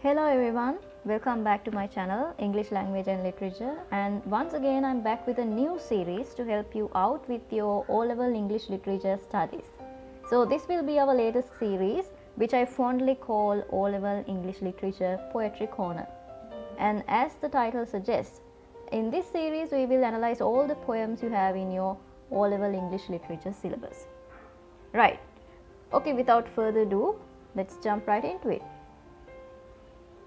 Hello everyone, welcome back to my channel English Language and Literature, and once again I'm back with a new series to help you out with your O-level English literature studies. So this will be our latest series, which I fondly call O-level English Literature Poetry Corner. And as the title suggests, in this series we will analyze all the poems you have in your O-level English literature syllabus. Right, okay, without further ado, let's jump right into it.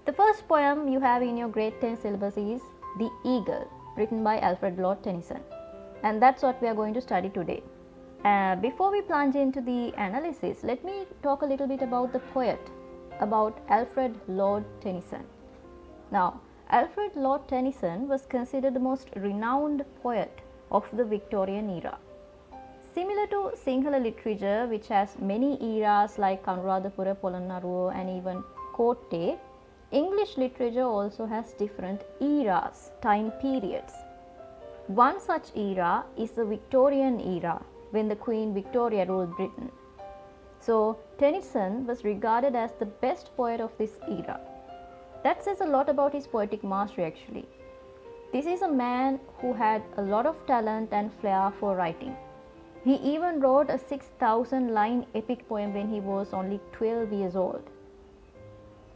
The first poem you have in your grade 10 syllabus is The Eagle, written by Alfred Lord Tennyson, and that's what we are going to study today. Before we plunge into the analysis, let me talk a little bit about the poet, about Alfred Lord Tennyson. Now, Alfred Lord Tennyson was considered the most renowned poet of the Victorian era. Similar to Sinhala literature, which has many eras like Anuradhapura, Polonnaruwa and even Kotte, English literature also has different eras, time periods. One such era is the Victorian era, when the Queen Victoria ruled Britain. So, Tennyson was regarded as the best poet of this era. That says a lot about his poetic mastery actually. This is a man who had a lot of talent and flair for writing. He even wrote a 6,000 line epic poem when he was only 12 years old.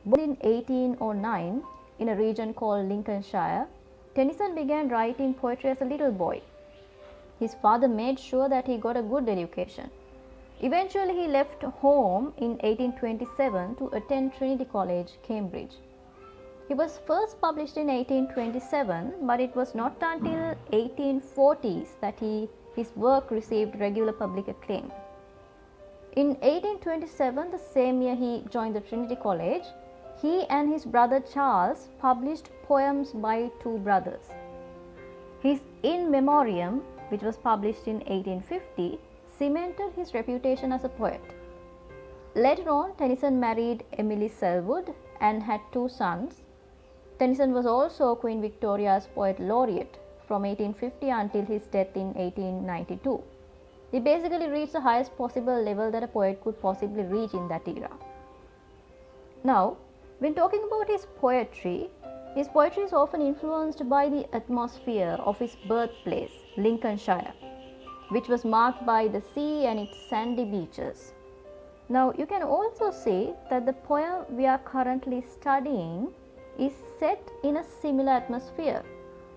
Born in 1809 in a region called Lincolnshire, Tennyson began writing poetry as a little boy. His father made sure that he got a good education. Eventually, he left home in 1827 to attend Trinity College, Cambridge. He was first published in 1827, but it was not until 1840s that his work received regular public acclaim. In 1827, the same year he joined the Trinity College, he and his brother Charles published poems by two brothers. His In Memoriam, which was published in 1850, cemented his reputation as a poet. Later on, Tennyson married Emily Selwood and had two sons. Tennyson was also Queen Victoria's Poet Laureate from 1850 until his death in 1892. He basically reached the highest possible level that a poet could possibly reach in that era. Now, when talking about his poetry is often influenced by the atmosphere of his birthplace, Lincolnshire, which was marked by the sea and its sandy beaches. Now, you can also say that the poem we are currently studying is set in a similar atmosphere.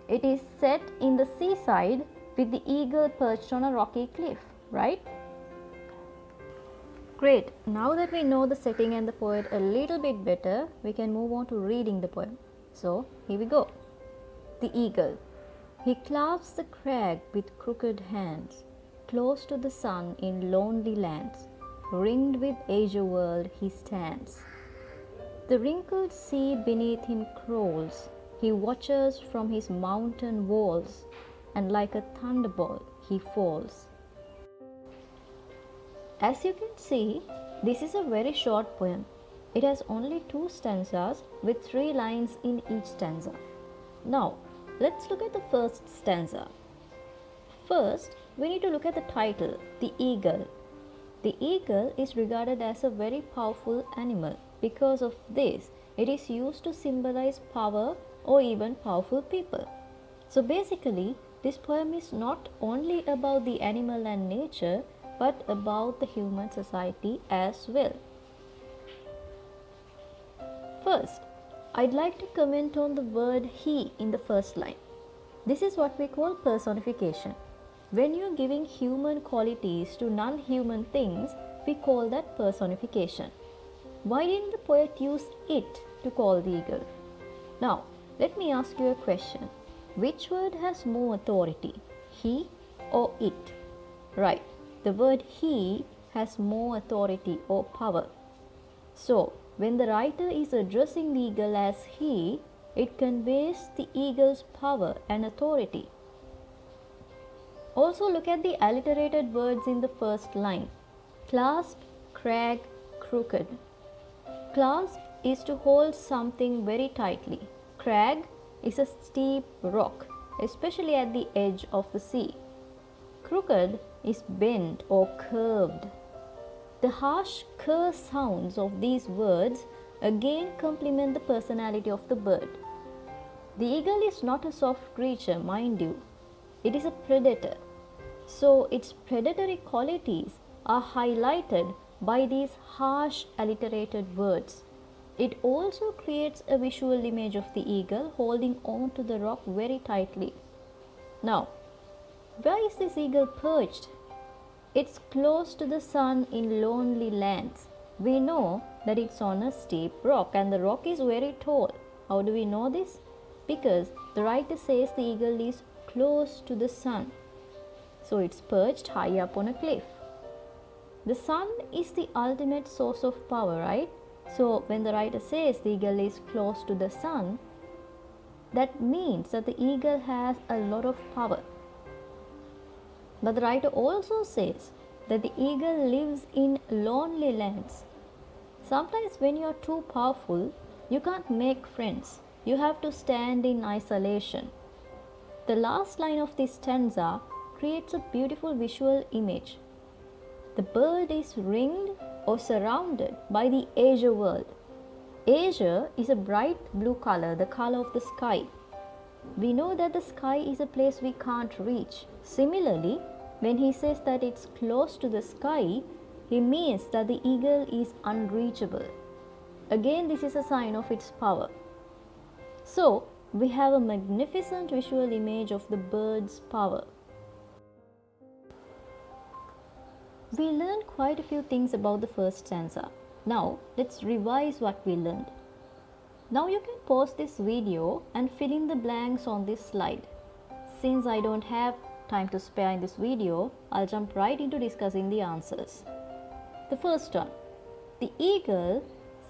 It is set in the seaside with the eagle perched on a rocky cliff, right? Great, now that we know the setting and the poet a little bit better, we can move on to reading the poem. So, here we go. The Eagle. He clasps the crag with crooked hands, close to the sun in lonely lands, ringed with azure world he stands. The wrinkled sea beneath him crawls, he watches from his mountain walls, and like a thunderbolt he falls. As you can see, this is a very short poem. It has only 2 stanzas with 3 lines in each stanza. Now, let's look at the first stanza. First, we need to look at the title, The Eagle. The eagle is regarded as a very powerful animal. Because of this, it is used to symbolize power or even powerful people. So basically, this poem is not only about the animal and nature, but about the human society as well. First, I'd like to comment on the word he in the first line. This is what we call personification. When you're giving human qualities to non-human things, we call that personification. Why didn't the poet use it to call the eagle? Now, let me ask you a question. Which word has more authority, he or it? Right. The word he has more authority or power. So, when the writer is addressing the eagle as he, it conveys the eagle's power and authority. Also, look at the alliterated words in the first line. Clasp, crag, crooked. Clasp is to hold something very tightly. Crag is a steep rock, especially at the edge of the sea. Crooked is bent or curved. The harsh ker sounds of these words again complement the personality of the bird. The eagle is not a soft creature, mind you. It is a predator. So its predatory qualities are highlighted by these harsh alliterated words. It also creates a visual image of the eagle holding on to the rock very tightly. Now, where is this eagle perched? It's close to the sun in lonely lands. We know that it's on a steep rock and the rock is very tall. How do we know this? Because the writer says the eagle is close to the sun. So it's perched high up on a cliff. The sun is the ultimate source of power, right? So when the writer says the eagle is close to the sun, that means that the eagle has a lot of power. But the writer also says that the eagle lives in lonely lands. Sometimes when you are too powerful, you can't make friends. You have to stand in isolation. The last line of this stanza creates a beautiful visual image. The bird is ringed or surrounded by the azure world. Azure is a bright blue color, the color of the sky. We know that the sky is a place we can't reach. Similarly, when he says that it's close to the sky, he means that the eagle is unreachable. Again, this is a sign of its power. So, we have a magnificent visual image of the bird's power. We learned quite a few things about the first stanza. Now, let's revise what we learned. Now you can pause this video and fill in the blanks on this slide. Since I don't have time to spare in this video, I'll jump right into discussing the answers. The first one, the eagle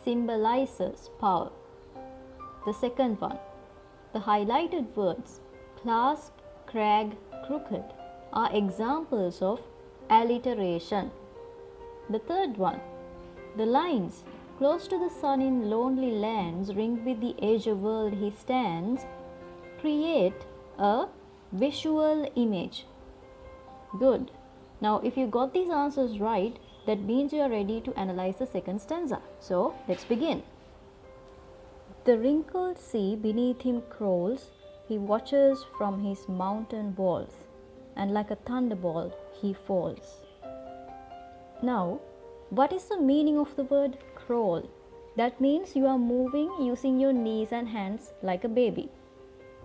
symbolizes power. The second one, the highlighted words clasp, crag, crooked are examples of alliteration. The third one, the lines close to the sun in lonely lands, ringed with the azure world he stands, create a visual image. Good. Now, if you got these answers right, that means you are ready to analyze the second stanza. So, let's begin. The wrinkled sea beneath him crawls, he watches from his mountain walls, and like a thunderbolt he falls. Now, what is the meaning of the word crawl? That means you are moving using your knees and hands like a baby.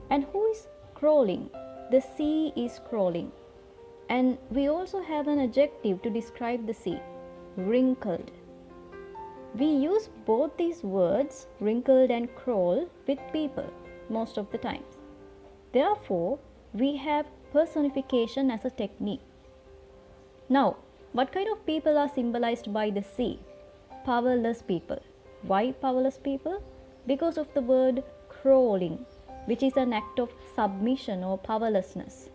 And who is crawling? The sea is crawling. And we also have an adjective to describe the sea, wrinkled. We use both these words, wrinkled and crawl, with people most of the times. Therefore, we have personification as a technique. Now, what kind of people are symbolized by the sea? Powerless people. Why powerless people? Because of the word crawling, which is an act of submission or powerlessness.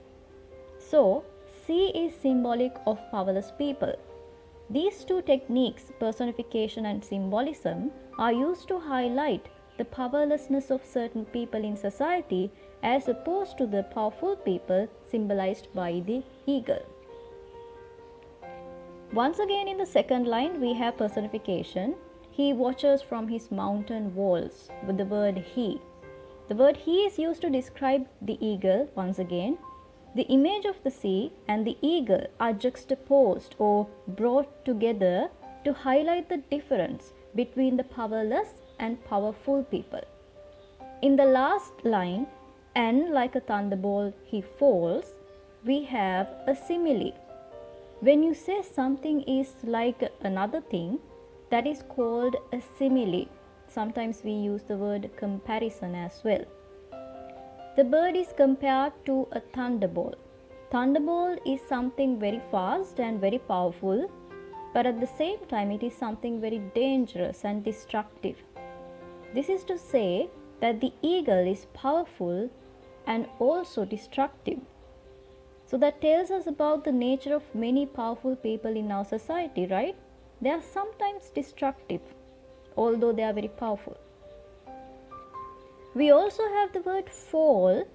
So, sea is symbolic of powerless people. These two techniques, personification and symbolism, are used to highlight the powerlessness of certain people in society as opposed to the powerful people symbolized by the eagle. Once again, in the second line, we have personification. He watches from his mountain walls with the word he. The word he is used to describe the eagle once again. The image of the sea and the eagle are juxtaposed or brought together to highlight the difference between the powerless and powerful people. In the last line, and like a thunderbolt he falls, we have a simile. When you say something is like another thing, that is called a simile. Sometimes we use the word comparison as well. The bird is compared to a thunderbolt. Thunderbolt is something very fast and very powerful, but at the same time it is something very dangerous and destructive. This is to say that the eagle is powerful and also destructive. So that tells us about the nature of many powerful people in our society, right? They are sometimes destructive, although they are very powerful. We also have the word fall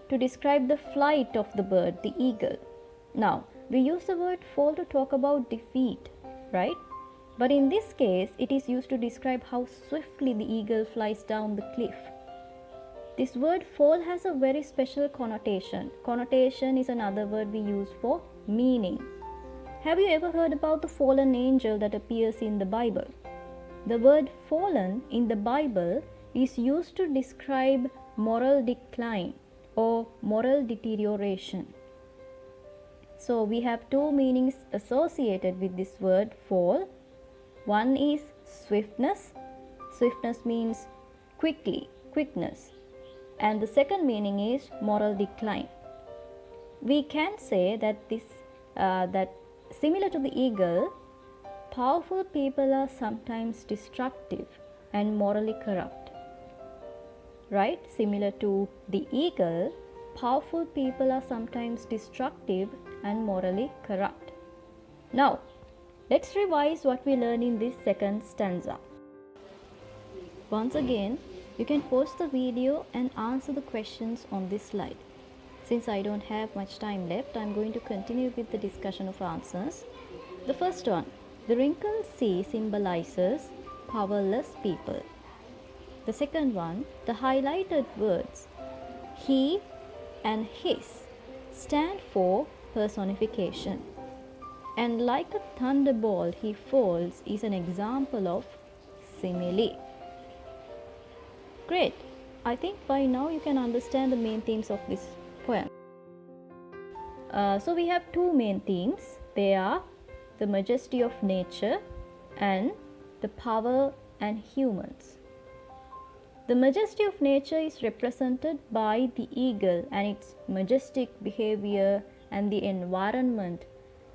to describe the flight of the bird, the eagle. Now, we use the word fall to talk about defeat, right? But in this case, it is used to describe how swiftly the eagle flies down the cliff. This word fall has a very special connotation. Connotation is another word we use for meaning. Have you ever heard about the fallen angel that appears in the Bible? The word fallen in the Bible is used to describe moral decline or moral deterioration. So we have two meanings associated with this word fall. One is swiftness. Swiftness means quickly, quickness. And the second meaning is moral decline. We can say that that similar to the eagle, powerful people are sometimes destructive and morally corrupt. Right? Similar to the eagle, powerful people are sometimes destructive and morally corrupt. Now, let's revise what we learned in this second stanza. Once again, you can pause the video and answer the questions on this slide. Since I don't have much time left, I'm going to continue with the discussion of answers. The first one, the wrinkled sea symbolizes powerless people. The second one, the highlighted words he and his stand for personification. And like a thunderbolt he falls is an example of simile. Great! I think by now you can understand the main themes of this poem. So we have two main themes. They are the majesty of nature and the power and humans. The majesty of nature is represented by the eagle and its majestic behavior and the environment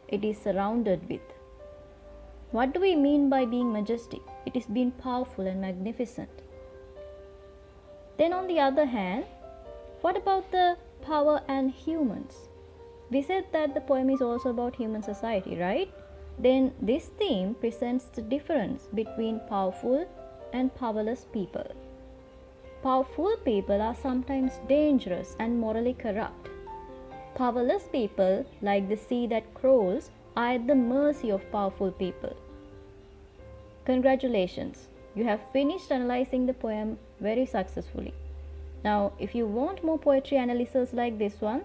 it is surrounded with. What do we mean by being majestic? It is being powerful and magnificent. Then on the other hand, what about the power and humans? We said that the poem is also about human society, right? Then this theme presents the difference between powerful and powerless people. Powerful people are sometimes dangerous and morally corrupt. Powerless people, like the sea that crawls, are at the mercy of powerful people. Congratulations, you have finished analyzing the poem very successfully. Now, if you want more poetry analysis like this one,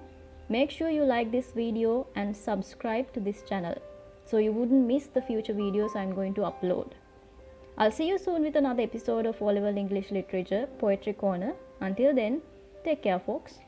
make sure you like this video and subscribe to this channel so you wouldn't miss the future videos I'm going to upload. I'll see you soon with another episode of O-Level English Literature Poetry Corner. Until then, take care folks.